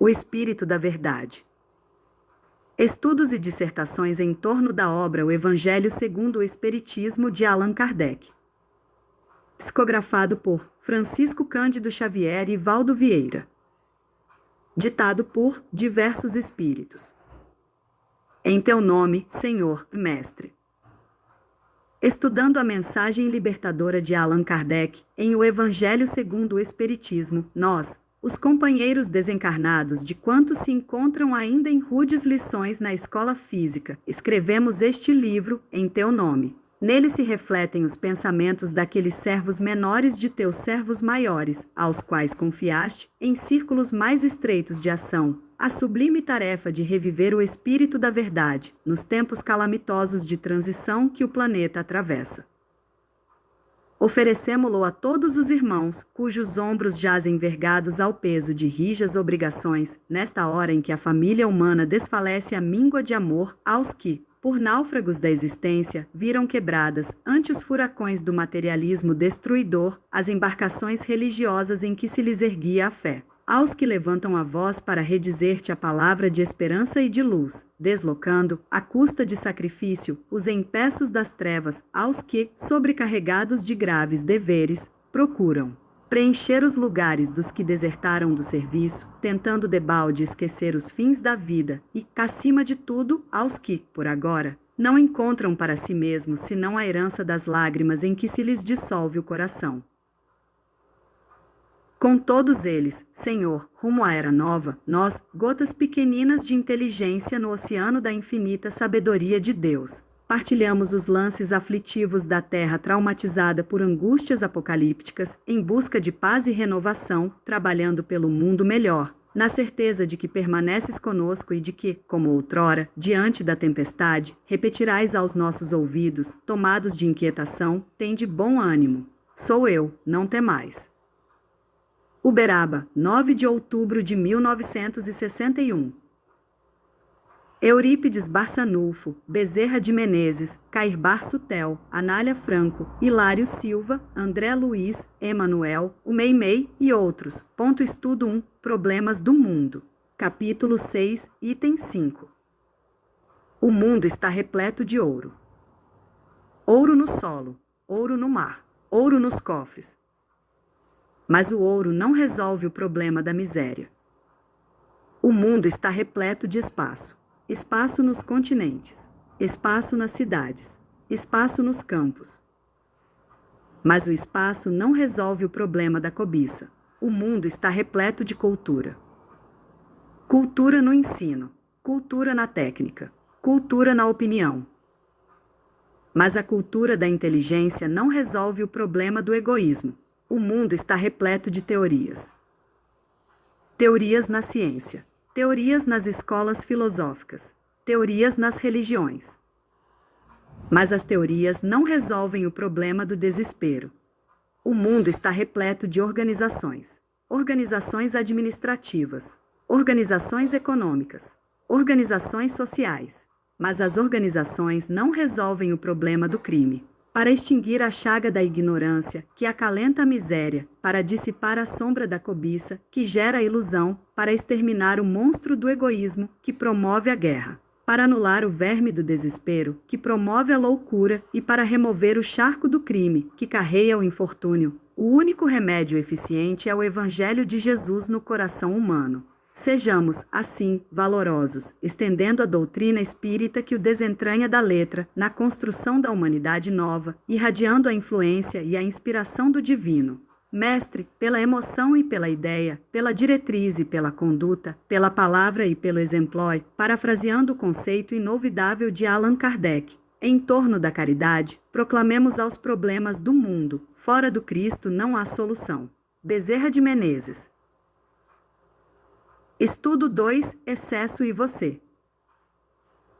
O Espírito da Verdade. Estudos e dissertações em torno da obra O Evangelho segundo o Espiritismo de Allan Kardec. Psicografado por Francisco Cândido Xavier e Valdo Vieira. Ditado por diversos espíritos. Em teu nome, Senhor e Mestre. Estudando a mensagem libertadora de Allan Kardec em O Evangelho segundo o Espiritismo, nós, os companheiros desencarnados de quantos se encontram ainda em rudes lições na escola física, escrevemos este livro em teu nome. Nele se refletem os pensamentos daqueles servos menores de teus servos maiores, aos quais confiaste, em círculos mais estreitos de ação, a sublime tarefa de reviver o espírito da verdade, nos tempos calamitosos de transição que o planeta atravessa. Oferecemo-lo a todos os irmãos, cujos ombros jazem vergados ao peso de rijas obrigações, nesta hora em que a família humana desfalece à míngua de amor aos que, por náufragos da existência, viram quebradas, ante os furacões do materialismo destruidor, as embarcações religiosas em que se lhes erguia a fé. Aos que levantam a voz para redizer-te a palavra de esperança e de luz, deslocando, à custa de sacrifício, os empeços das trevas, aos que, sobrecarregados de graves deveres, procuram preencher os lugares dos que desertaram do serviço, tentando debalde esquecer os fins da vida, e, acima de tudo, aos que, por agora, não encontram para si mesmos senão a herança das lágrimas em que se lhes dissolve o coração. Com todos eles, Senhor, rumo à era nova, nós, gotas pequeninas de inteligência no oceano da infinita sabedoria de Deus, partilhamos os lances aflitivos da terra traumatizada por angústias apocalípticas, em busca de paz e renovação, trabalhando pelo mundo melhor, na certeza de que permaneces conosco e de que, como outrora, diante da tempestade, repetirás aos nossos ouvidos, tomados de inquietação, tende bom ânimo. Sou eu, não temais. Uberaba, 9 de outubro de 1961. Eurípides Barçanulfo, Bezerra de Menezes, Cairbar Sutel, Anália Franco, Hilário Silva, André Luiz, Emanuel, o Meimei e outros. Ponto estudo 1. Problemas do mundo. Capítulo 6, item 5. O mundo está repleto de ouro. Ouro no solo, ouro no mar, ouro nos cofres. Mas o ouro não resolve o problema da miséria. O mundo está repleto de espaço. Espaço nos continentes, espaço nas cidades, espaço nos campos. Mas o espaço não resolve o problema da cobiça. O mundo está repleto de cultura. Cultura no ensino, cultura na técnica, cultura na opinião. Mas a cultura da inteligência não resolve o problema do egoísmo. O mundo está repleto de teorias. Teorias na ciência, teorias nas escolas filosóficas, teorias nas religiões. Mas as teorias não resolvem o problema do desespero. O mundo está repleto de organizações, organizações administrativas, organizações econômicas, organizações sociais. Mas as organizações não resolvem o problema do crime. Para extinguir a chaga da ignorância, que acalenta a miséria, para dissipar a sombra da cobiça, que gera a ilusão, para exterminar o monstro do egoísmo, que promove a guerra, para anular o verme do desespero, que promove a loucura, e para remover o charco do crime, que carreia o infortúnio. O único remédio eficiente é o Evangelho de Jesus no coração humano. Sejamos, assim, valorosos, estendendo a doutrina espírita que o desentranha da letra, na construção da humanidade nova, irradiando a influência e a inspiração do divino. Mestre, pela emoção e pela ideia, pela diretriz e pela conduta, pela palavra e pelo exemplói, parafraseando o conceito inovidável de Allan Kardec, em torno da caridade, proclamemos aos problemas do mundo, fora do Cristo não há solução. Bezerra de Menezes. Estudo 2, Excesso e você.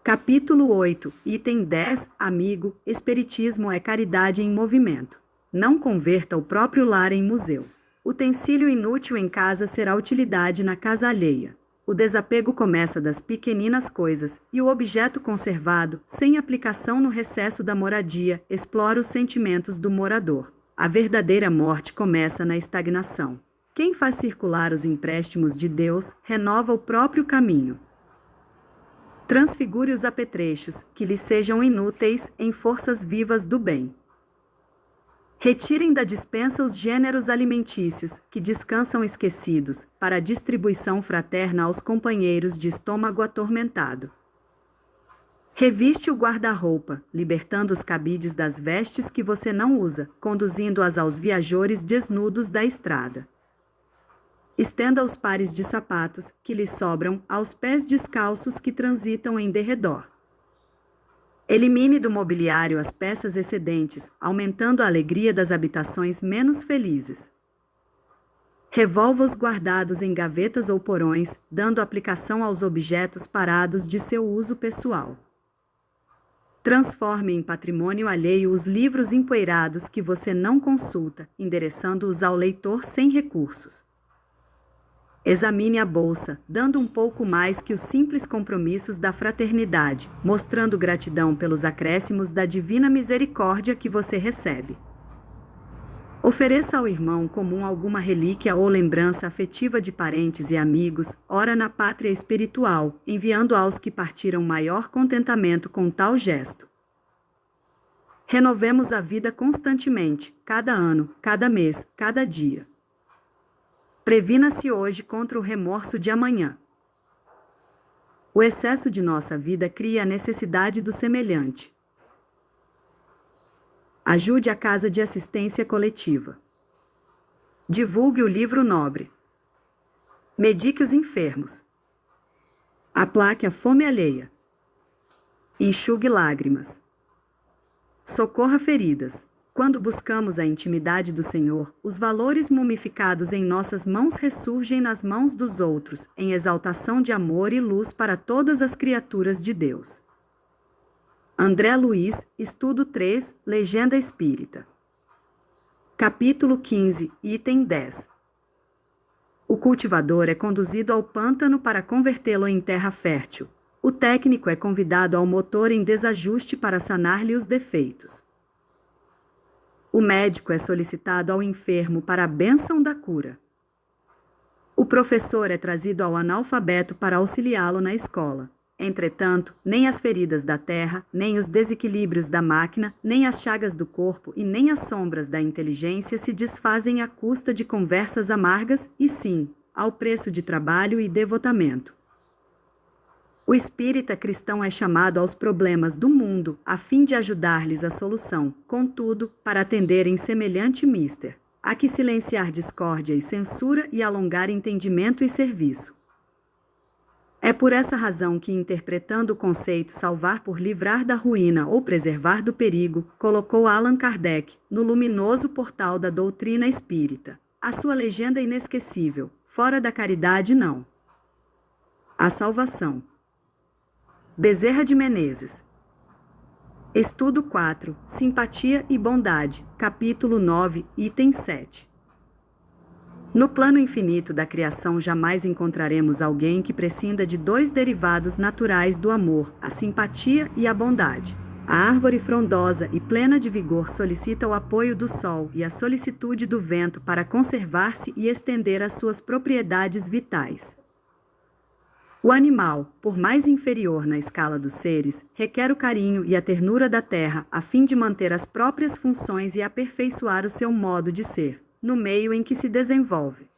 Capítulo 8, item 10, Amigo, Espiritismo é caridade em movimento. Não converta o próprio lar em museu. Utensílio inútil em casa será utilidade na casa alheia. O desapego começa das pequeninas coisas, e o objeto conservado, sem aplicação no recesso da moradia, explora os sentimentos do morador. A verdadeira morte começa na estagnação. Quem faz circular os empréstimos de Deus, renova o próprio caminho. Transfigure os apetrechos, que lhes sejam inúteis, em forças vivas do bem. Retirem da despensa os gêneros alimentícios, que descansam esquecidos, para a distribuição fraterna aos companheiros de estômago atormentado. Reviste o guarda-roupa, libertando os cabides das vestes que você não usa, conduzindo-as aos viajores desnudos da estrada. Estenda os pares de sapatos, que lhe sobram, aos pés descalços que transitam em derredor. Elimine do mobiliário as peças excedentes, aumentando a alegria das habitações menos felizes. Revolva os guardados em gavetas ou porões, dando aplicação aos objetos parados de seu uso pessoal. Transforme em patrimônio alheio os livros empoeirados que você não consulta, endereçando-os ao leitor sem recursos. Examine a bolsa, dando um pouco mais que os simples compromissos da fraternidade, mostrando gratidão pelos acréscimos da divina misericórdia que você recebe. Ofereça ao irmão comum alguma relíquia ou lembrança afetiva de parentes e amigos, ora na pátria espiritual, enviando aos que partiram maior contentamento com tal gesto. Renovemos a vida constantemente, cada ano, cada mês, cada dia. Previna-se hoje contra o remorso de amanhã. O excesso de nossa vida cria a necessidade do semelhante. Ajude a casa de assistência coletiva. Divulgue o livro nobre. Medique os enfermos. Aplaque a fome alheia. Enxugue lágrimas. Socorra feridas. Quando buscamos a intimidade do Senhor, os valores mumificados em nossas mãos ressurgem nas mãos dos outros, em exaltação de amor e luz para todas as criaturas de Deus. André Luiz, Estudo 3, Legenda Espírita. Capítulo 15, item 10. O cultivador é conduzido ao pântano para convertê-lo em terra fértil. O técnico é convidado ao motor em desajuste para sanar-lhe os defeitos. O médico é solicitado ao enfermo para a bênção da cura. O professor é trazido ao analfabeto para auxiliá-lo na escola. Entretanto, nem as feridas da terra, nem os desequilíbrios da máquina, nem as chagas do corpo e nem as sombras da inteligência se desfazem à custa de conversas amargas e, sim, ao preço de trabalho e devotamento. O espírita cristão é chamado aos problemas do mundo a fim de ajudar-lhes a solução. Contudo, para atenderem semelhante mister, há que silenciar discórdia e censura e alongar entendimento e serviço. É por essa razão que, interpretando o conceito salvar por livrar da ruína ou preservar do perigo, colocou Allan Kardec no luminoso portal da doutrina espírita. A sua legenda inesquecível, fora da caridade não. A salvação. Bezerra de Menezes. Estudo 4, Simpatia e Bondade, capítulo 9, item 7. No plano infinito da criação jamais encontraremos alguém que prescinda de dois derivados naturais do amor, a simpatia e a bondade. A árvore frondosa e plena de vigor solicita o apoio do sol e a solicitude do vento para conservar-se e estender as suas propriedades vitais. O animal, por mais inferior na escala dos seres, requer o carinho e a ternura da terra a fim de manter as próprias funções e aperfeiçoar o seu modo de ser, no meio em que se desenvolve.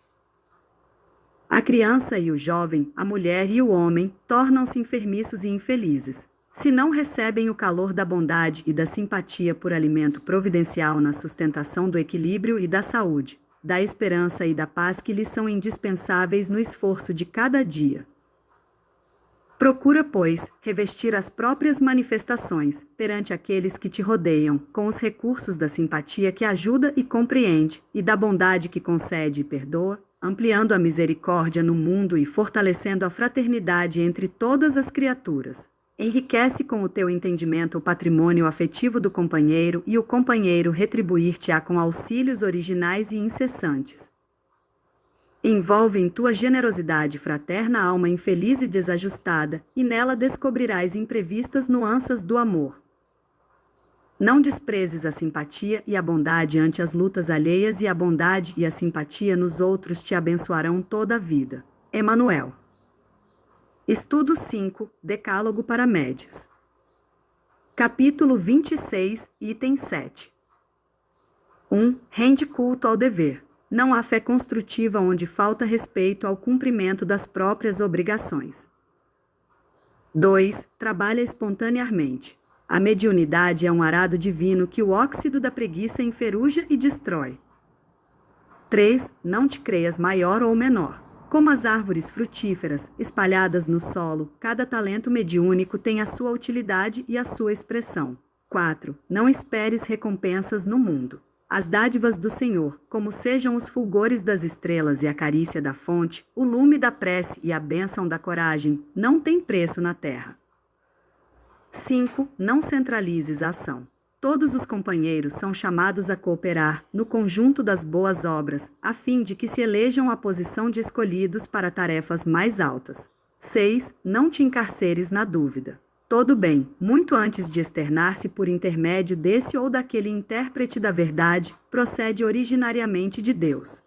A criança e o jovem, a mulher e o homem, tornam-se enfermiços e infelizes. Se não recebem o calor da bondade e da simpatia por alimento providencial na sustentação do equilíbrio e da saúde, da esperança e da paz que lhes são indispensáveis no esforço de cada dia. Procura, pois, revestir as próprias manifestações, perante aqueles que te rodeiam, com os recursos da simpatia que ajuda e compreende, e da bondade que concede e perdoa, ampliando a misericórdia no mundo e fortalecendo a fraternidade entre todas as criaturas. Enriquece com o teu entendimento o patrimônio afetivo do companheiro e o companheiro retribuir-te-á com auxílios originais e incessantes. Envolve em tua generosidade fraterna a alma infeliz e desajustada, e nela descobrirás imprevistas nuanças do amor. Não desprezes a simpatia e a bondade ante as lutas alheias, e a bondade e a simpatia nos outros te abençoarão toda a vida. Emanuel. Estudo 5, Decálogo para Médias. Capítulo 26, item 7. 1. Rende culto ao dever. Não há fé construtiva onde falta respeito ao cumprimento das próprias obrigações. 2. Trabalha espontaneamente. A mediunidade é um arado divino que o óxido da preguiça enferruja e destrói. 3. Não te creias maior ou menor. Como as árvores frutíferas espalhadas no solo, cada talento mediúnico tem a sua utilidade e a sua expressão. 4. Não esperes recompensas no mundo. As dádivas do Senhor, como sejam os fulgores das estrelas e a carícia da fonte, o lume da prece e a bênção da coragem, não têm preço na terra. 5. Não centralizes a ação. Todos os companheiros são chamados a cooperar no conjunto das boas obras, a fim de que se elejam a posição de escolhidos para tarefas mais altas. 6. Não te encarceres na dúvida. Todo bem, muito antes de externar-se por intermédio desse ou daquele intérprete da verdade, procede originariamente de Deus.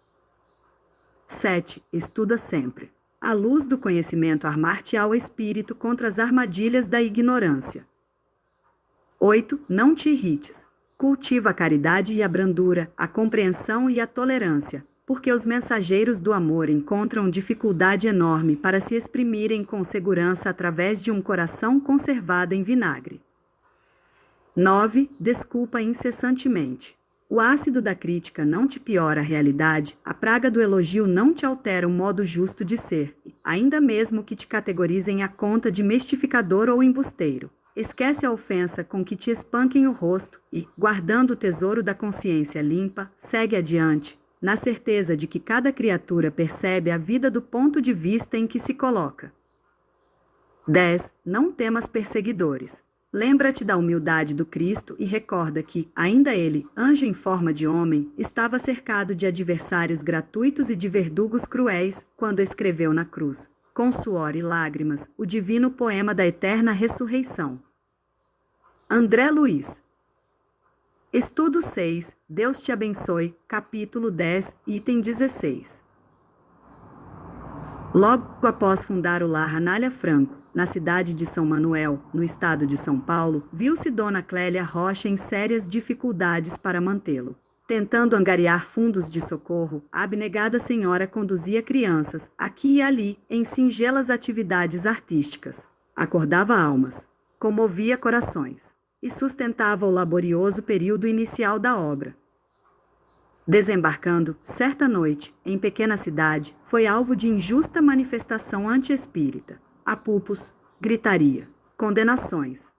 7. Estuda sempre. A luz do conhecimento armar-te ao espírito contra as armadilhas da ignorância. 8. Não te irrites. Cultiva a caridade e a brandura, a compreensão e a tolerância, porque os mensageiros do amor encontram dificuldade enorme para se exprimirem com segurança através de um coração conservado em vinagre. 9. Desculpa incessantemente. O ácido da crítica não te piora a realidade, a praga do elogio não te altera o modo justo de ser, ainda mesmo que te categorizem a conta de mistificador ou embusteiro. Esquece a ofensa com que te espanquem o rosto e, guardando o tesouro da consciência limpa, segue adiante, na certeza de que cada criatura percebe a vida do ponto de vista em que se coloca. 10. Não temas perseguidores. Lembra-te da humildade do Cristo e recorda que, ainda ele, anjo em forma de homem, estava cercado de adversários gratuitos e de verdugos cruéis quando escreveu na cruz, com suor e lágrimas, o divino poema da eterna ressurreição. André Luiz. Estudo 6, Deus te abençoe, capítulo 10, item 16. Logo após fundar o lar Anália Franco, na cidade de São Manuel, no estado de São Paulo, viu-se Dona Clélia Rocha em sérias dificuldades para mantê-lo. Tentando angariar fundos de socorro, a abnegada senhora conduzia crianças, aqui e ali, em singelas atividades artísticas. Acordava almas, comovia corações e sustentava o laborioso período inicial da obra. Desembarcando, certa noite, em pequena cidade, foi alvo de injusta manifestação anti-espírita. Apupos, gritaria, condenações.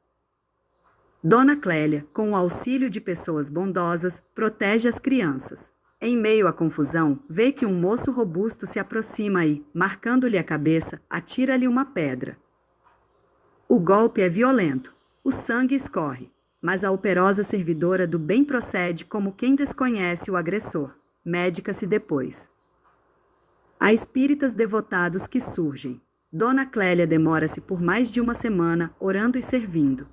Dona Clélia, com o auxílio de pessoas bondosas, protege as crianças. Em meio à confusão, vê que um moço robusto se aproxima e, marcando-lhe a cabeça, atira-lhe uma pedra. O golpe é violento, o sangue escorre, mas a operosa servidora do bem procede como quem desconhece o agressor. Médica-se depois. Há espíritas devotados que surgem. Dona Clélia demora-se por mais de uma semana, orando e servindo.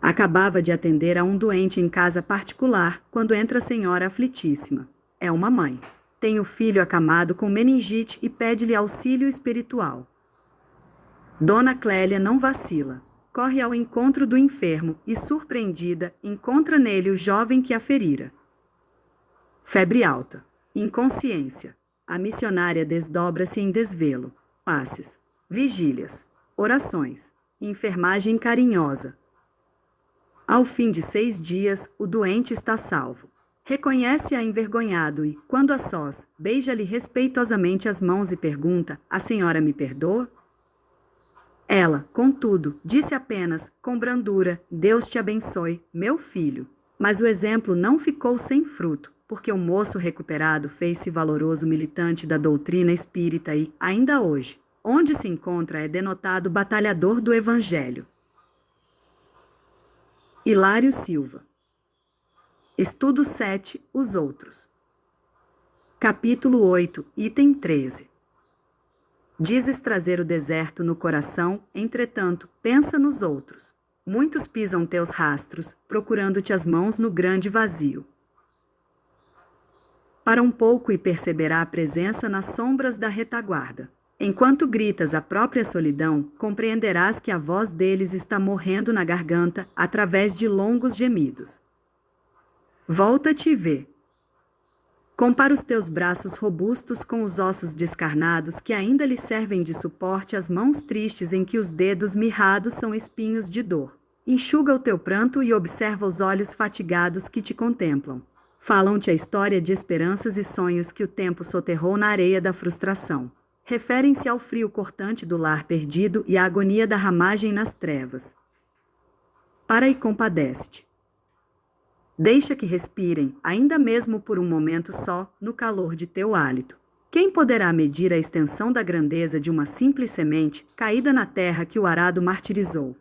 Acabava de atender a um doente em casa particular, quando entra a senhora aflitíssima. É uma mãe. Tem o filho acamado com meningite e pede-lhe auxílio espiritual. Dona Clélia não vacila. Corre ao encontro do enfermo e, surpreendida, encontra nele o jovem que a ferira. Febre alta. Inconsciência. A missionária desdobra-se em desvelo. Passes, vigílias, orações, enfermagem carinhosa. Ao fim de 6 dias, o doente está salvo. Reconhece-a envergonhado e, quando a sós, beija-lhe respeitosamente as mãos e pergunta: "A senhora me perdoa?" Ela, contudo, disse apenas, com brandura: "Deus te abençoe, meu filho." Mas o exemplo não ficou sem fruto, porque o moço recuperado fez-se valoroso militante da doutrina espírita e, ainda hoje, onde se encontra é denotado batalhador do Evangelho. Hilário Silva. Estudo 7, Os Outros. Capítulo 8, item 13. Dizes trazer o deserto no coração, entretanto, pensa nos outros. Muitos pisam teus rastros, procurando-te as mãos no grande vazio. Para um pouco e perceberá a presença nas sombras da retaguarda. Enquanto gritas a própria solidão, compreenderás que a voz deles está morrendo na garganta através de longos gemidos. Volta-te e vê. Compara os teus braços robustos com os ossos descarnados que ainda lhe servem de suporte às mãos tristes em que os dedos mirrados são espinhos de dor. Enxuga o teu pranto e observa os olhos fatigados que te contemplam. Falam-te a história de esperanças e sonhos que o tempo soterrou na areia da frustração. Referem-se ao frio cortante do lar perdido e à agonia da ramagem nas trevas. Para e compadece-te. Deixa que respirem, ainda mesmo por um momento só, no calor de teu hálito. Quem poderá medir a extensão da grandeza de uma simples semente caída na terra que o arado martirizou?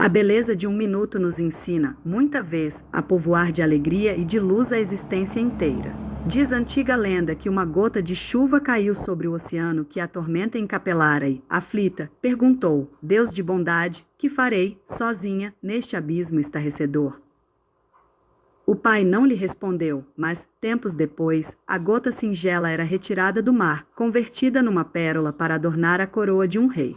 A beleza de um minuto nos ensina, muita vez, a povoar de alegria e de luz a existência inteira. Diz a antiga lenda que uma gota de chuva caiu sobre o oceano que a tormenta encapelara e, aflita, perguntou, Deus de bondade, que farei, sozinha, neste abismo estarrecedor? O pai não lhe respondeu, mas, tempos depois, a gota singela era retirada do mar, convertida numa pérola para adornar a coroa de um rei.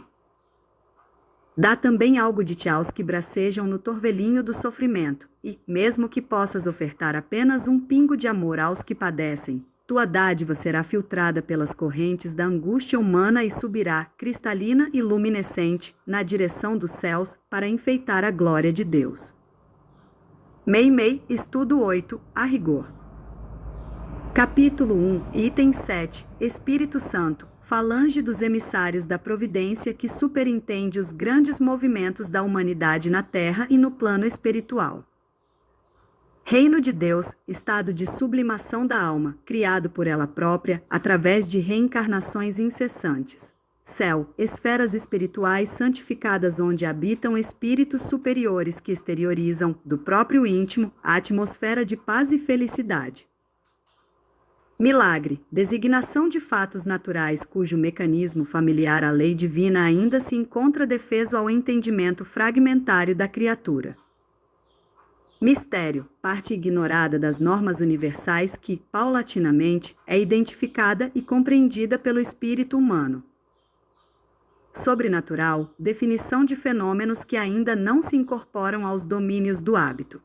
Dá também algo de ti aos que bracejam no torvelinho do sofrimento, e, mesmo que possas ofertar apenas um pingo de amor aos que padecem, tua dádiva será filtrada pelas correntes da angústia humana e subirá, cristalina e luminescente, na direção dos céus, para enfeitar a glória de Deus. Meimei, estudo 8, a rigor. Capítulo 1, item 7, Espírito Santo, falange dos emissários da providência que superintende os grandes movimentos da humanidade na terra e no plano espiritual. Reino de Deus, estado de sublimação da alma, criado por ela própria, através de reencarnações incessantes. Céu, esferas espirituais santificadas onde habitam espíritos superiores que exteriorizam, do próprio íntimo, a atmosfera de paz e felicidade. Milagre, designação de fatos naturais cujo mecanismo familiar à lei divina ainda se encontra defeso ao entendimento fragmentário da criatura. Mistério, parte ignorada das normas universais que, paulatinamente, é identificada e compreendida pelo espírito humano. Sobrenatural, definição de fenômenos que ainda não se incorporam aos domínios do hábito.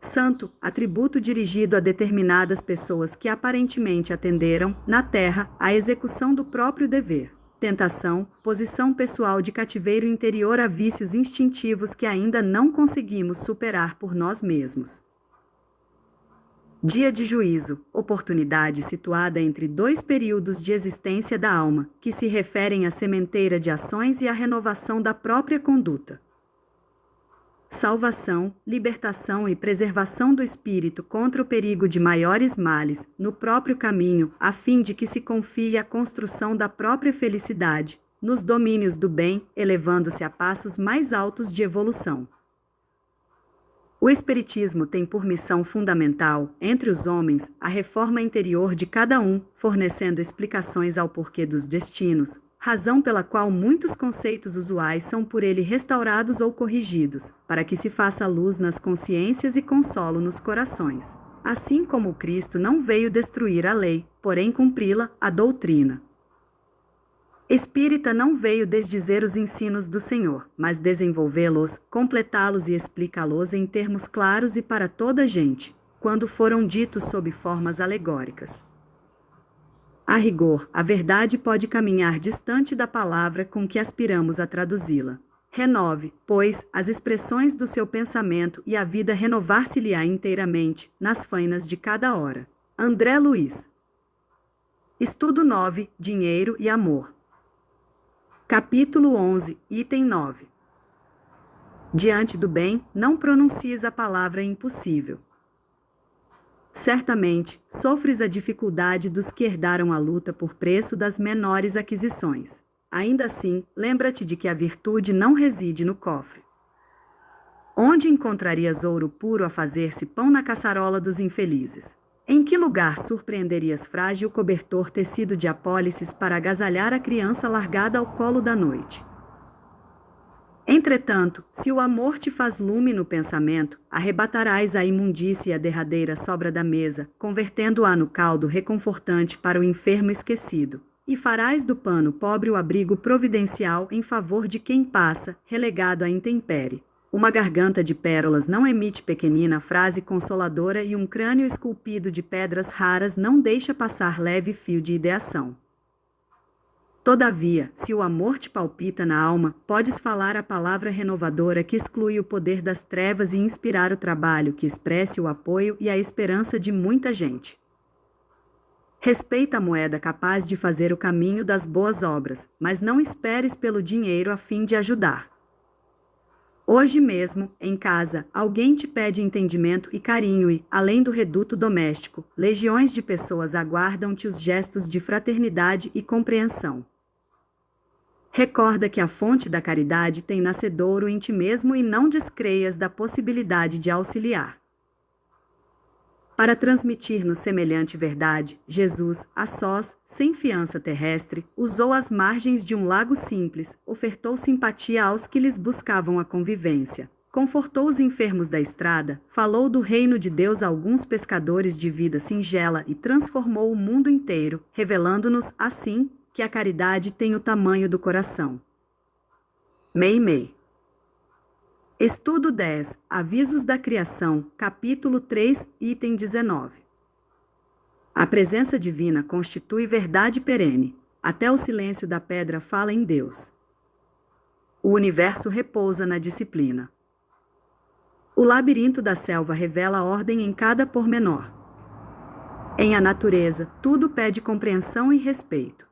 Santo, atributo dirigido a determinadas pessoas que aparentemente atenderam, na terra, à execução do próprio dever. Tentação, posição pessoal de cativeiro interior a vícios instintivos que ainda não conseguimos superar por nós mesmos. Dia de juízo, oportunidade situada entre dois períodos de existência da alma, que se referem à sementeira de ações e à renovação da própria conduta. Salvação, libertação e preservação do espírito contra o perigo de maiores males, no próprio caminho, a fim de que se confie a construção da própria felicidade, nos domínios do bem, elevando-se a passos mais altos de evolução. O Espiritismo tem por missão fundamental, entre os homens, a reforma interior de cada um, fornecendo explicações ao porquê dos destinos, razão pela qual muitos conceitos usuais são por ele restaurados ou corrigidos, para que se faça luz nas consciências e consolo nos corações. Assim como o Cristo não veio destruir a lei, porém cumpri-la, a doutrina. Espírita não veio desdizer os ensinos do Senhor, mas desenvolvê-los, completá-los e explicá-los em termos claros e para toda a gente, quando foram ditos sob formas alegóricas. A rigor, a verdade pode caminhar distante da palavra com que aspiramos a traduzi-la. Renove, pois, as expressões do seu pensamento e a vida renovar-se-lhe-á inteiramente, nas fainas de cada hora. André Luiz. Estudo 9, Dinheiro e Amor. Capítulo 11, item 9. Diante do bem, não pronuncies a palavra impossível. Certamente, sofres a dificuldade dos que herdaram a luta por preço das menores aquisições. Ainda assim, lembra-te de que a virtude não reside no cofre. Onde encontrarias ouro puro a fazer-se pão na caçarola dos infelizes? Em que lugar surpreenderias frágil cobertor tecido de apólices para agasalhar a criança largada ao colo da noite? Entretanto, se o amor te faz lume no pensamento, arrebatarás a imundície e a derradeira sobra da mesa, convertendo-a no caldo reconfortante para o enfermo esquecido. E farás do pano pobre o abrigo providencial em favor de quem passa, relegado à intempérie. Uma garganta de pérolas não emite pequenina frase consoladora e um crânio esculpido de pedras raras não deixa passar leve fio de ideação. Todavia, se o amor te palpita na alma, podes falar a palavra renovadora que exclui o poder das trevas e inspirar o trabalho que expresse o apoio e a esperança de muita gente. Respeita a moeda capaz de fazer o caminho das boas obras, mas não esperes pelo dinheiro a fim de ajudar. Hoje mesmo, em casa, alguém te pede entendimento e carinho e, além do reduto doméstico, legiões de pessoas aguardam-te os gestos de fraternidade e compreensão. Recorda que a fonte da caridade tem nascedouro em ti mesmo e não descreias da possibilidade de auxiliar. Para transmitir-nos semelhante verdade, Jesus, a sós, sem fiança terrestre, usou as margens de um lago simples, ofertou simpatia aos que lhes buscavam a convivência, confortou os enfermos da estrada, falou do reino de Deus a alguns pescadores de vida singela e transformou o mundo inteiro, revelando-nos, assim, que a caridade tem o tamanho do coração. Meimei. Estudo 10. Avisos da Criação, capítulo 3, item 19. A presença divina constitui verdade perene. Até o silêncio da pedra fala em Deus. O universo repousa na disciplina. O labirinto da selva revela a ordem em cada pormenor. Em a natureza, tudo pede compreensão e respeito.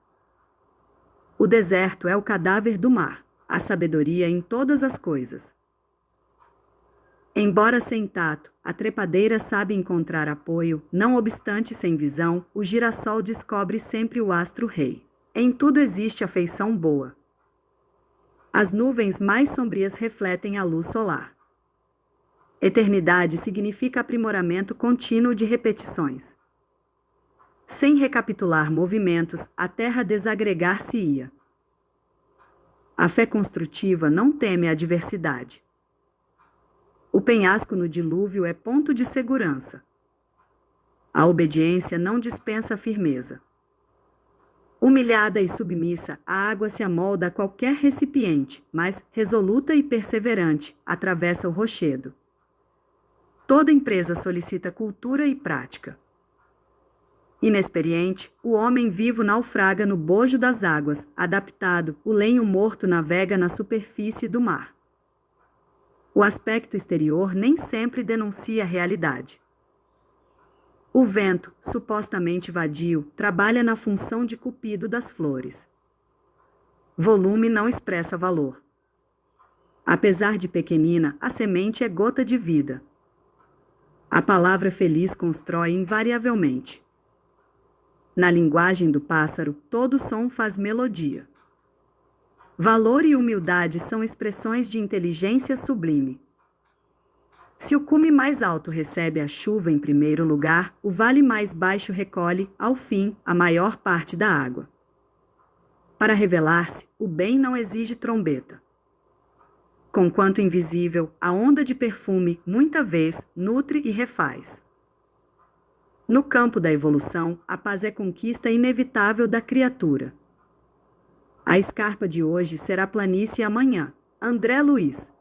O deserto é o cadáver do mar, a sabedoria em todas as coisas. Embora sem tato, a trepadeira sabe encontrar apoio, não obstante sem visão, o girassol descobre sempre o astro-rei. Em tudo existe afeição boa. As nuvens mais sombrias refletem a luz solar. Eternidade significa aprimoramento contínuo de repetições. Sem recapitular movimentos, a terra desagregar-se-ia. A fé construtiva não teme a adversidade. O penhasco no dilúvio é ponto de segurança. A obediência não dispensa firmeza. Humilhada e submissa, a água se amolda a qualquer recipiente, mas, resoluta e perseverante, atravessa o rochedo. Toda empresa solicita cultura e prática. Inexperiente, o homem vivo naufraga no bojo das águas, adaptado, o lenho morto navega na superfície do mar. O aspecto exterior nem sempre denuncia a realidade. O vento, supostamente vadio, trabalha na função de cupido das flores. Volume não expressa valor. Apesar de pequenina, a semente é gota de vida. A palavra feliz constrói invariavelmente. Na linguagem do pássaro, todo som faz melodia. Valor e humildade são expressões de inteligência sublime. Se o cume mais alto recebe a chuva em primeiro lugar, o vale mais baixo recolhe, ao fim, a maior parte da água. Para revelar-se, o bem não exige trombeta. Conquanto invisível, a onda de perfume, muita vez, nutre e refaz. No campo da evolução, a paz é conquista inevitável da criatura. A escarpa de hoje será planície amanhã. André Luiz.